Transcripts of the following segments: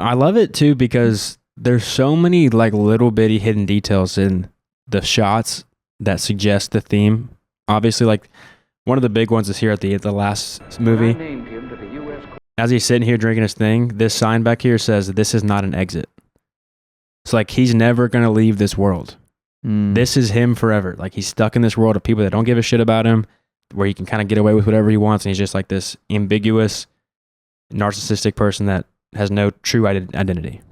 I love it too because there's so many like little bitty hidden details in the shots that suggest the theme. Obviously, like one of the big ones is here at the last movie. As he's sitting here drinking his thing, this sign back here says, "This is not an exit." It's like he's never going to leave this world. This is him forever. Like he's stuck in this world of people that don't give a shit about him, where he can kind of get away with whatever he wants. And he's just like this ambiguous, narcissistic person that has no true identity.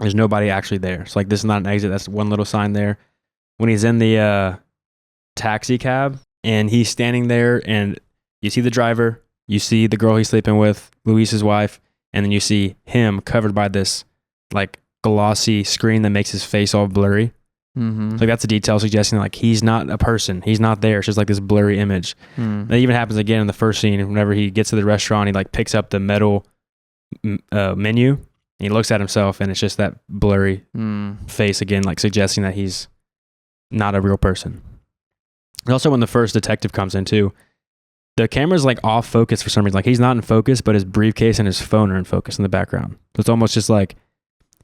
There's nobody actually there. It's like, this is not an exit. That's one little sign there. When he's in the taxi cab and he's standing there and you see the driver, you see the girl he's sleeping with, Luis's wife, and then you see him covered by this like glossy screen that makes his face all blurry. Like that's a detail suggesting like he's not a person. He's not there. It's just like this blurry image. That even happens again in the first scene. Whenever he gets to the restaurant, he like picks up the metal menu and he looks at himself and it's just that blurry face again, like suggesting that he's not a real person. And also when the first detective comes in too, the camera's like off focus for some reason. Like he's not in focus, but his briefcase and his phone are in focus in the background. So it's almost just like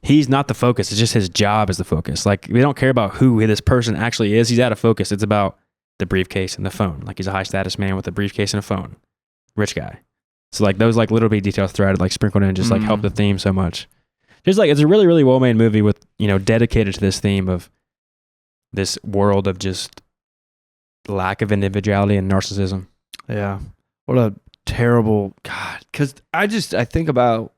he's not the focus. It's just his job is the focus. Like we don't care about who this person actually is. He's out of focus. It's about the briefcase and the phone. Like he's a high status man with a briefcase and a phone. Rich guy. So like those like little bit details threaded, like sprinkled in, just like help the theme so much. Just like it's a really, really well made movie with, you know, dedicated to this theme of this world of just lack of individuality and narcissism. Yeah. What a terrible God. Because I think about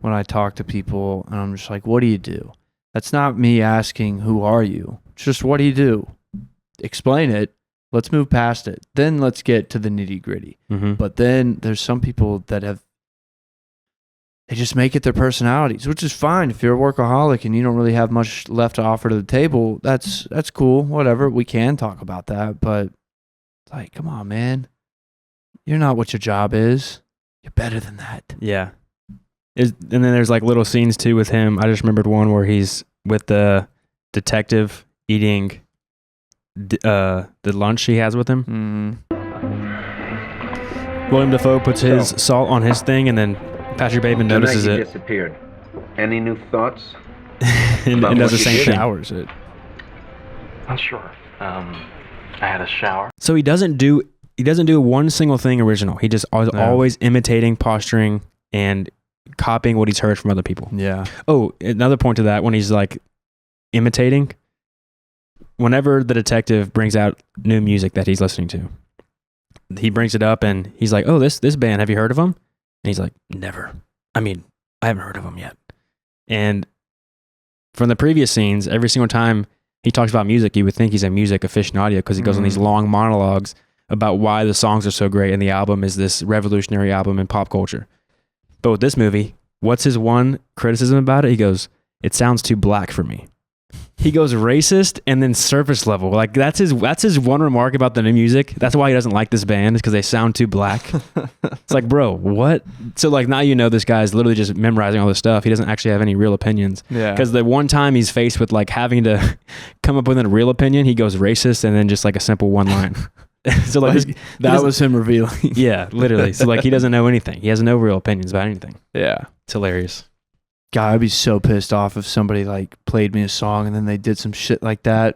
when I talk to people and I'm just like, what do you do? That's not me asking, who are you? It's just, what do you do? Explain it. Let's move past it. Then let's get to the nitty gritty. But then there's some people that they just make it their personalities, which is fine. If you're a workaholic and you don't really have much left to offer to the table, that's cool. Whatever. We can talk about that. But like, come on, man. You're not what your job is. You're better than that. Yeah. And then there's like little scenes too with him. I just remembered one where he's with the detective eating the lunch he has with him. William Dafoe puts his salt on his thing, and then Patrick Bateman notices it. Disappeared. Any new thoughts? and does the same thing. Showers it. Not sure. I had a shower. So he doesn't do one single thing original. He just always imitating, posturing, and copying what he's heard from other people. Yeah. Oh, another point to that, when he's like imitating, whenever the detective brings out new music that he's listening to, he brings it up and he's like, "Oh, this band, have you heard of them?" And he's like, "Never. I mean, I haven't heard of them yet." And from the previous scenes, every single time he talks about music, you would think he's a music aficionado because he goes on these long monologues about why the songs are so great and the album is this revolutionary album in pop culture. But with this movie, what's his one criticism about it? He goes, "It sounds too black for me." He goes racist and then surface level. Like that's his one remark about the new music. That's why he doesn't like this band, is because they sound too black. It's like, bro, what? So like now you know this guy's literally just memorizing all this stuff. He doesn't actually have any real opinions. Yeah. Because the one time he's faced with like having to come up with a real opinion, he goes racist and then just like a simple one line. So like that was him revealing. Yeah, literally. So like he doesn't know anything. He has no real opinions about anything. Yeah. It's hilarious. God, I'd be so pissed off if somebody like played me a song and then they did some shit like that.